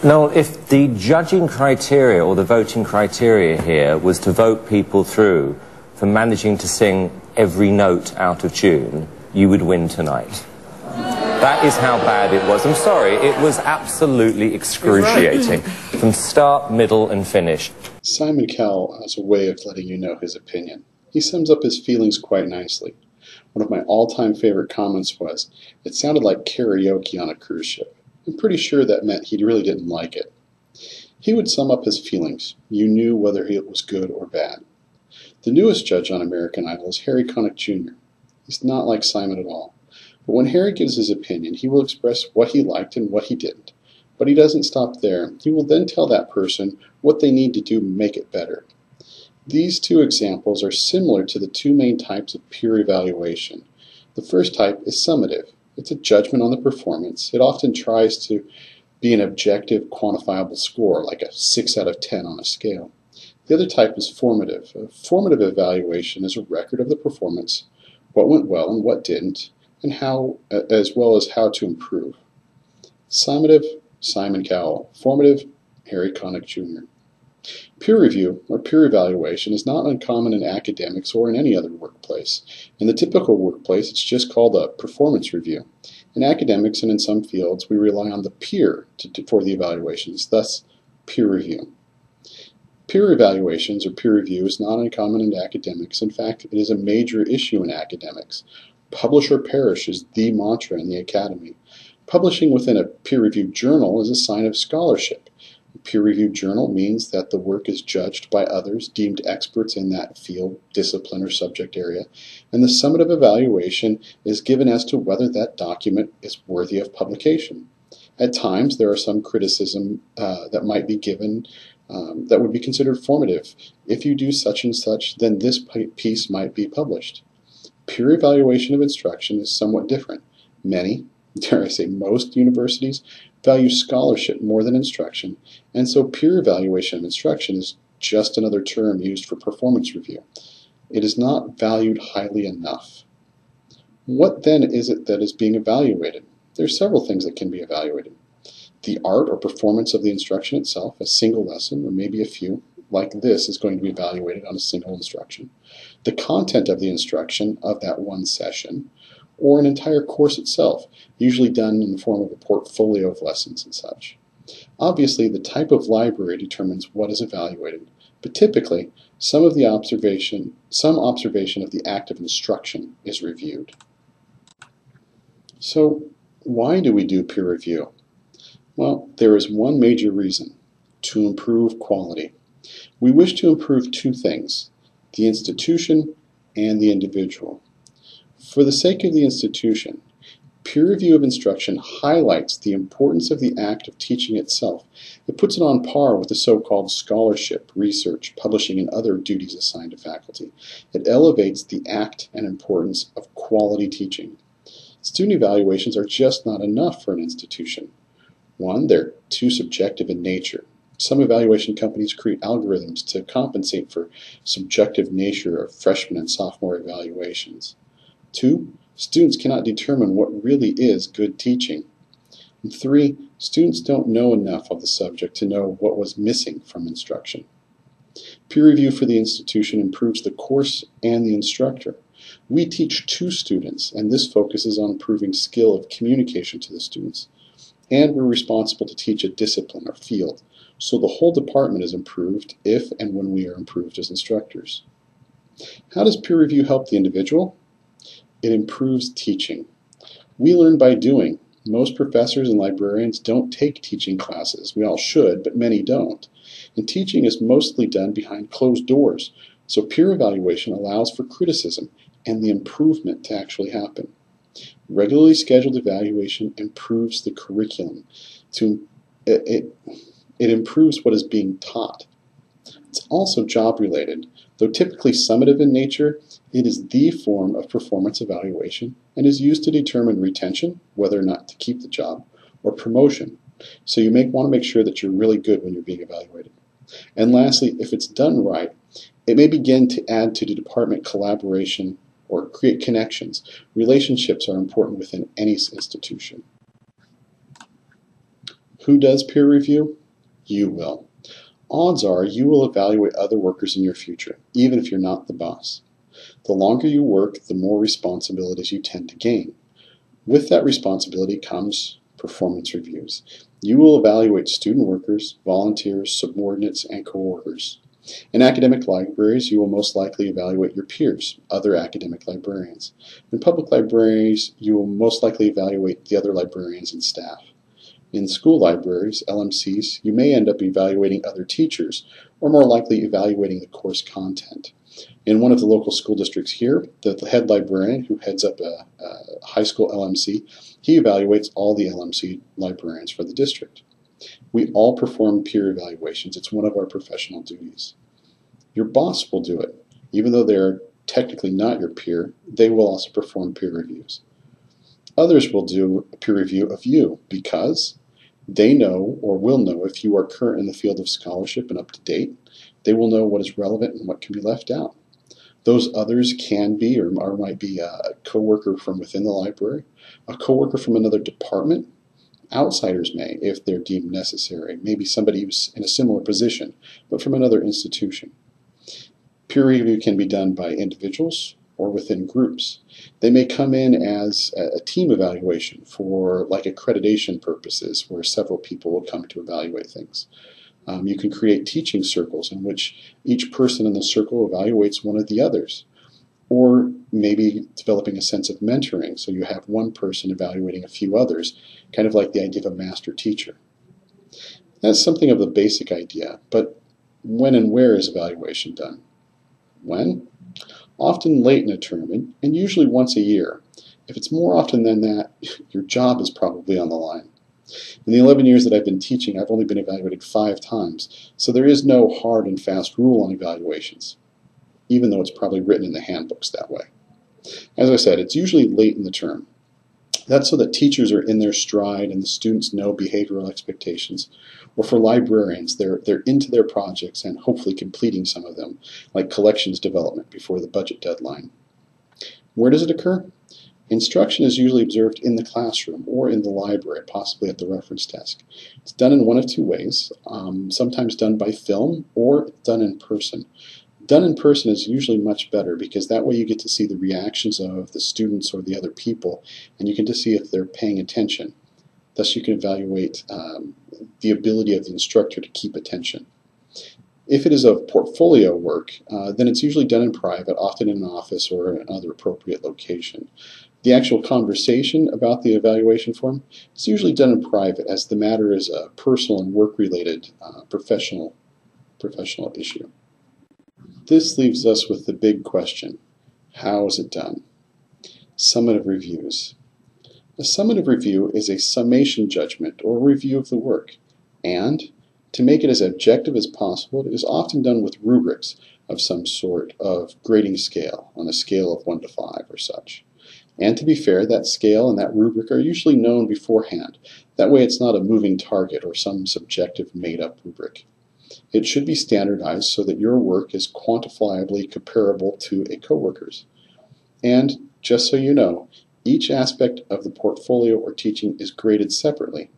Noel, if the judging criteria or the voting criteria here was to vote people through for managing to sing every note out of tune, you would win tonight. That is how bad it was. I'm sorry, it was absolutely excruciating from start, middle and finish. Simon Cowell has a way of letting you know his opinion. He sums up his feelings quite nicely. One of my all-time favorite comments was, "It sounded like karaoke on a cruise ship." I'm pretty sure that meant he really didn't like it. He would sum up his feelings. You knew whether it was good or bad. The newest judge on American Idol is Harry Connick Jr. He's not like Simon at all. But when Harry gives his opinion, he will express what he liked and what he didn't. But he doesn't stop there. He will then tell that person what they need to do to make it better. These two examples are similar to the two main types of peer evaluation. The first type is summative. It's a judgment on the performance. It often tries to be an objective, quantifiable score, like a 6 out of 10 on a scale. The other type is formative. A formative evaluation is a record of the performance, what went well and what didn't, and how, as well as how to improve. Summative, Simon Cowell. Formative, Harry Connick Jr. Peer review, or peer evaluation, is not uncommon in academics or in any other workplace. In the typical workplace, it's just called a performance review. In academics and in some fields, we rely on the peer for the evaluations, thus peer review. Peer evaluations or peer review is not uncommon in academics. In fact, it is a major issue in academics. Publish or perish is the mantra in the academy. Publishing within a peer-reviewed journal is a sign of scholarship. A peer-reviewed journal means that the work is judged by others deemed experts in that field, discipline, or subject area, and the summative evaluation is given as to whether that document is worthy of publication. At times, there are some criticism that might be given that would be considered formative. If you do such and such, then this piece might be published. Peer evaluation of instruction is somewhat different. Many, dare I say most, universities value scholarship more than instruction, and so peer evaluation of instruction is just another term used for performance review. It is not valued highly enough. What then is it that is being evaluated? There are several things that can be evaluated. The art or performance of the instruction itself, a single lesson, or maybe a few, like this, is going to be evaluated on a single instruction. The content of the instruction of that one session, or an entire course itself, usually done in the form of a portfolio of lessons and such. Obviously, the type of library determines what is evaluated, but typically, some observation of the act of instruction is reviewed. So, why do we do peer review? Well, there is one major reason: to improve quality. We wish to improve two things: the institution and the individual. For the sake of the institution, peer review of instruction highlights the importance of the act of teaching itself. It puts it on par with the so-called scholarship, research, publishing, and other duties assigned to faculty. It elevates the act and importance of quality teaching. Student evaluations are just not enough for an institution. One, they're too subjective in nature. Some evaluation companies create algorithms to compensate for subjective nature of freshman and sophomore evaluations. Two, students cannot determine what really is good teaching. And three, students don't know enough of the subject to know what was missing from instruction. Peer review for the institution improves the course and the instructor. We teach two students, and this focuses on improving skill of communication to the students. And we're responsible to teach a discipline or field, so the whole department is improved if and when we are improved as instructors. How does peer review help the individual? It improves teaching. We learn by doing. Most professors and librarians don't take teaching classes. We all should, but many don't. And teaching is mostly done behind closed doors, so peer evaluation allows for criticism and the improvement to actually happen. Regularly scheduled evaluation improves the curriculum. It improves what is being taught. It's also job-related. Though typically summative in nature, it is the form of performance evaluation and is used to determine retention, whether or not to keep the job, or promotion. So you may want to make sure that you're really good when you're being evaluated. And lastly, if it's done right, it may begin to add to the department collaboration or create connections. Relationships are important within any institution. Who does peer review? You will. Odds are you will evaluate other workers in your future, even if you're not the boss. The longer you work, the more responsibilities you tend to gain. With that responsibility comes performance reviews. You will evaluate student workers, volunteers, subordinates, and coworkers. In academic libraries, you will most likely evaluate your peers, other academic librarians. In public libraries, you will most likely evaluate the other librarians and staff. In school libraries, LMCs, you may end up evaluating other teachers, or more likely evaluating the course content. In one of the local school districts here, the head librarian who heads up a high school LMC, he evaluates all the LMC librarians for the district. We all perform peer evaluations. It's one of our professional duties. Your boss will do it. Even though they're technically not your peer, they will also perform peer reviews. Others will do a peer review of you because they know or will know if you are current in the field of scholarship and up to date. They will know what is relevant and what can be left out. Those others can be or might be a coworker from within the library, a coworker from another department. Outsiders may, if they're deemed necessary, maybe somebody who's in a similar position, but from another institution. Peer review can be done by individuals or within groups. They may come in as a team evaluation for like accreditation purposes, where several people will come to evaluate things. You can create teaching circles in which each person in the circle evaluates one of the others. Or maybe developing a sense of mentoring, so you have one person evaluating a few others, kind of like the idea of a master teacher. That's something of the basic idea, but when and where is evaluation done? When? Often late in a term, and usually once a year. If it's more often than that, your job is probably on the line. In the 11 years that I've been teaching, I've only been evaluated 5 times, so there is no hard and fast rule on evaluations, even though it's probably written in the handbooks that way. As I said, it's usually late in the term. That's so that teachers are in their stride and the students know behavioral expectations. Or for librarians, they're into their projects and hopefully completing some of them, like collections development before the budget deadline. Where does it occur? Instruction is usually observed in the classroom or in the library, possibly at the reference desk. It's done in one of 2 ways, sometimes done by film or done in person. Done in person is usually much better because that way you get to see the reactions of the students or the other people, and you can just see if they're paying attention. Thus you can evaluate the ability of the instructor to keep attention. If it is of portfolio work, then it's usually done in private, often in an office or another appropriate location. The actual conversation about the evaluation form is usually done in private, as the matter is a personal and work-related professional issue. This leaves us with the big question: how is it done? Summative reviews. A summative review is a summation judgment or review of the work, and to make it as objective as possible, it is often done with rubrics of some sort of grading scale, on a scale of 1 to 5 or such. And to be fair, that scale and that rubric are usually known beforehand. That way it's not a moving target or some subjective made-up rubric. It should be standardized so that your work is quantifiably comparable to a coworker's. And just so you know, each aspect of the portfolio or teaching is graded separately.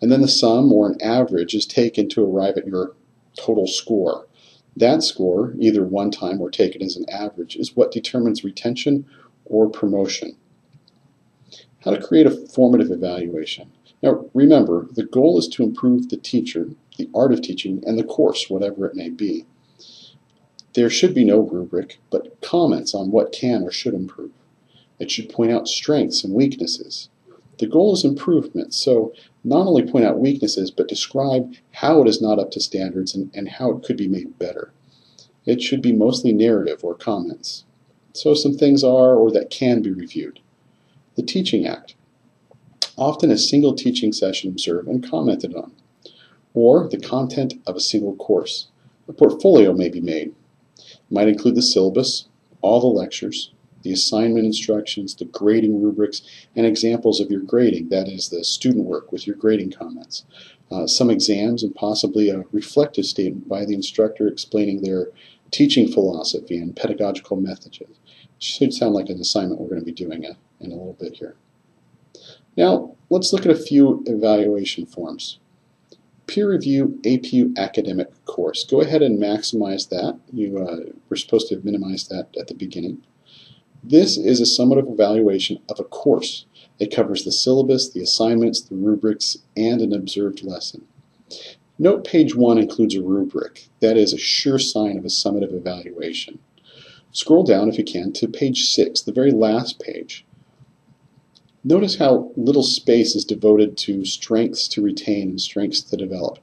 And then the sum or an average is taken to arrive at your total score. That score, either one time or taken as an average, is what determines retention or promotion. How to create a formative evaluation. Now remember, the goal is to improve the teacher, the art of teaching, and the course, whatever it may be. There should be no rubric, but comments on what can or should improve. It should point out strengths and weaknesses. The goal is improvement, so not only point out weaknesses, but describe how it is not up to standards and how it could be made better. It should be mostly narrative or comments. So some things are or that can be reviewed. The Teaching Act. Often a single teaching session observed and commented on. Or the content of a single course. A portfolio may be made. It might include the syllabus, all the lectures, the assignment instructions, the grading rubrics, and examples of your grading, that is, the student work with your grading comments. Some exams and possibly a reflective statement by the instructor explaining their teaching philosophy and pedagogical methods. Should sound like an assignment we're going to be doing in a little bit here. Now, let's look at a few evaluation forms. Peer review APU academic course. Go ahead and maximize that. You were supposed to have minimized that at the beginning. This is a summative evaluation of a course. It covers the syllabus, the assignments, the rubrics, and an observed lesson. Note page 1 includes a rubric. That is a sure sign of a summative evaluation. Scroll down, if you can, to page 6, the very last page. Notice how little space is devoted to strengths to retain and strengths to develop.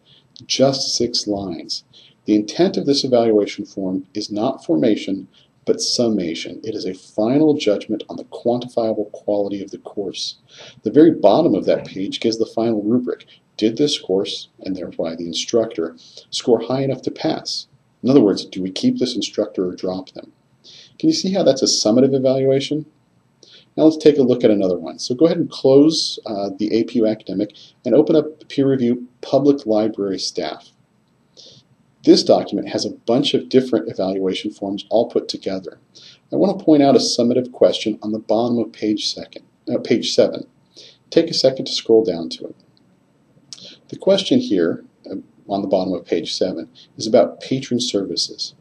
Just 6 lines. The intent of this evaluation form is not formation, but summation. It is a final judgment on the quantifiable quality of the course. The very bottom of that page gives the final rubric. Did this course, and thereby the instructor, score high enough to pass? In other words, do we keep this instructor or drop them? Can you see how that's a summative evaluation? Now let's take a look at another one. So go ahead and close the APU Academic and open up Peer Review Public Library Staff. This document has a bunch of different evaluation forms all put together. I want to point out a summative question on the bottom of page 7. Take a second to scroll down to it. The question here on the bottom of page 7 is about patron services.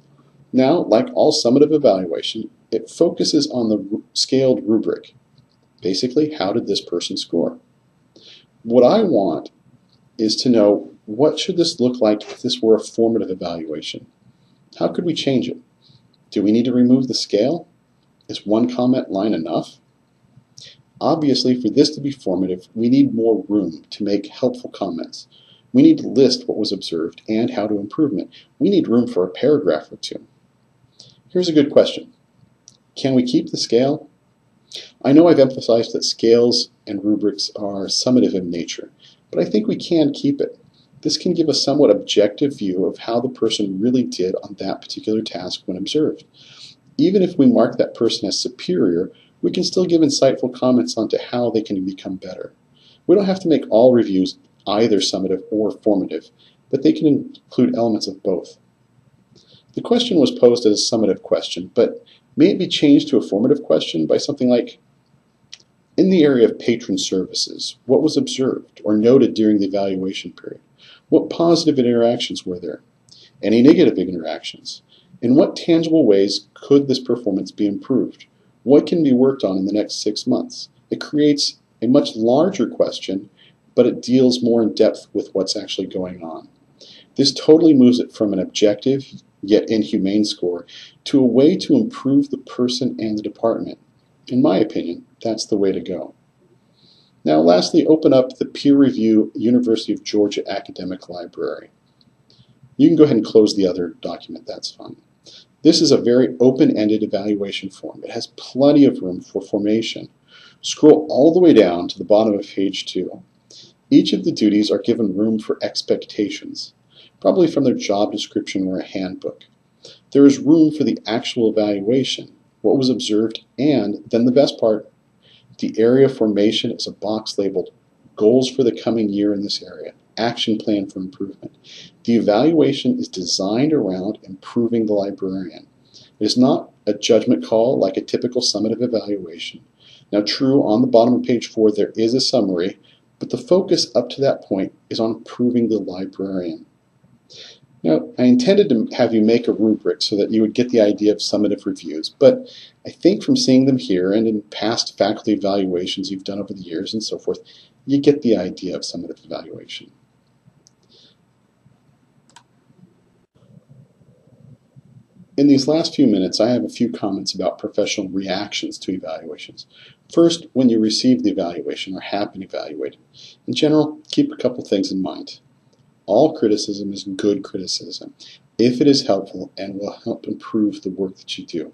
Now, like all summative evaluation, it focuses on the scaled rubric. Basically, how did this person score? What I want is to know, what should this look like if this were a formative evaluation? How could we change it? Do we need to remove the scale? Is one comment line enough? Obviously, for this to be formative, we need more room to make helpful comments. We need to list what was observed and how to improve it. We need room for a paragraph or two. Here's a good question. Can we keep the scale? I know I've emphasized that scales and rubrics are summative in nature, but I think we can keep it. This can give a somewhat objective view of how the person really did on that particular task when observed. Even if we mark that person as superior, we can still give insightful comments onto how they can become better. We don't have to make all reviews either summative or formative, but they can include elements of both. The question was posed as a summative question, but may it be changed to a formative question by something like, in the area of patron services, what was observed or noted during the evaluation period? What positive interactions were there? Any negative interactions? In what tangible ways could this performance be improved? What can be worked on in the next 6 months? It creates a much larger question, but it deals more in depth with what's actually going on. This totally moves it from an objective, yet inhumane score, to a way to improve the person and the department. In my opinion, that's the way to go. Now lastly, open up the Peer Review University of Georgia Academic Library. You can go ahead and close the other document, that's fine. This is a very open-ended evaluation form. It has plenty of room for formation. Scroll all the way down to the bottom of page 2. Each of the duties are given room for expectations, probably from their job description or a handbook. There is room for the actual evaluation, what was observed, and then the best part, the area formation is a box labeled Goals for the coming year in this area, Action Plan for Improvement. The evaluation is designed around improving the librarian. It is not a judgment call like a typical summative evaluation. Now true, on the bottom of page 4 there is a summary, but the focus up to that point is on improving the librarian. Now, I intended to have you make a rubric so that you would get the idea of summative reviews, but I think from seeing them here and in past faculty evaluations you've done over the years and so forth, you get the idea of summative evaluation. In these last few minutes, I have a few comments about professional reactions to evaluations. First, when you receive the evaluation or have been evaluated. In general, keep a couple things in mind. All criticism is good criticism if it is helpful and will help improve the work that you do.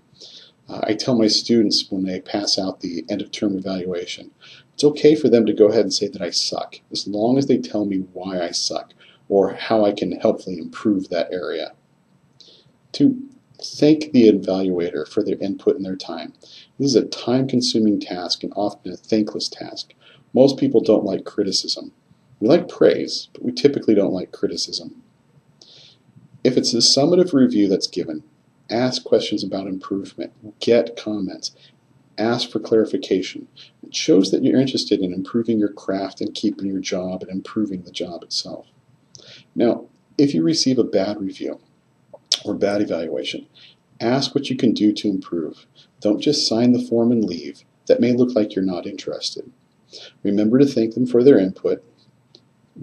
I tell my students when they pass out the end-of-term evaluation, it's okay for them to go ahead and say that I suck, as long as they tell me why I suck or how I can helpfully improve that area. 2, thank the evaluator for their input and their time. This is a time-consuming task and often a thankless task. Most people don't like criticism. We like praise, but we typically don't like criticism. If it's a summative review that's given, ask questions about improvement, get comments, ask for clarification. It shows that you're interested in improving your craft and keeping your job and improving the job itself. Now, if you receive a bad review or bad evaluation, ask what you can do to improve. Don't just sign the form and leave. That may look like you're not interested. Remember to thank them for their input.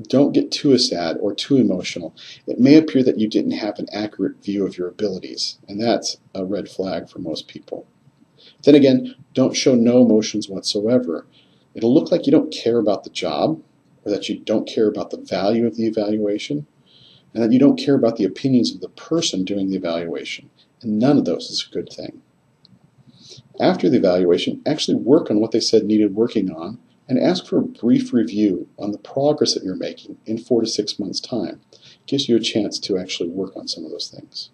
Don't get too sad or too emotional. It may appear that you didn't have an accurate view of your abilities, and that's a red flag for most people. Then again, don't show no emotions whatsoever. It'll look like you don't care about the job, or that you don't care about the value of the evaluation, and that you don't care about the opinions of the person doing the evaluation. And none of those is a good thing. After the evaluation, actually work on what they said needed working on, and ask for a brief review on the progress that you're making in 4 to 6 months' time. It gives you a chance to actually work on some of those things.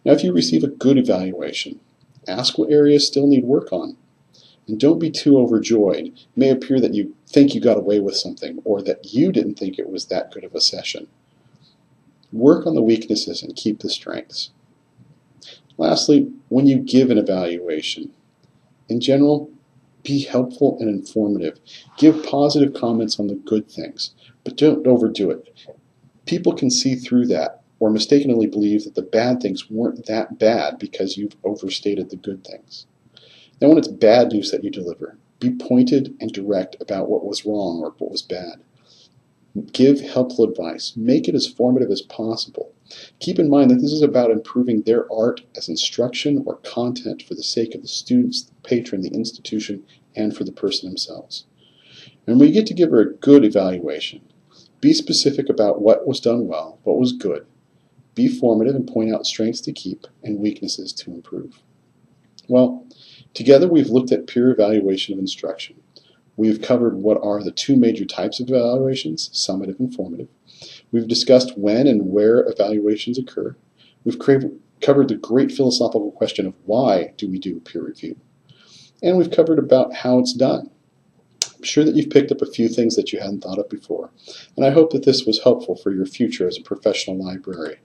Now, if you receive a good evaluation, ask what areas still need work on. And don't be too overjoyed. It may appear that you think you got away with something, or that you didn't think it was that good of a session. Work on the weaknesses and keep the strengths. Lastly, when you give an evaluation, in general, be helpful and informative. Give positive comments on the good things, but don't overdo it. People can see through that or mistakenly believe that the bad things weren't that bad because you've overstated the good things. Now, when it's bad news that you deliver, be pointed and direct about what was wrong or what was bad. Give helpful advice. Make it as formative as possible. Keep in mind that this is about improving their art as instruction or content for the sake of the students, the patron, the institution, and for the person themselves. And when you get to give her a good evaluation, be specific about what was done well, what was good. Be formative and point out strengths to keep and weaknesses to improve. Well, together we've looked at peer evaluation of instruction. We've covered what are the two major types of evaluations, summative and formative. We've discussed when and where evaluations occur. We've covered the great philosophical question of why do we do peer review. And we've covered about how it's done. I'm sure that you've picked up a few things that you hadn't thought of before, and I hope that this was helpful for your future as a professional librarian.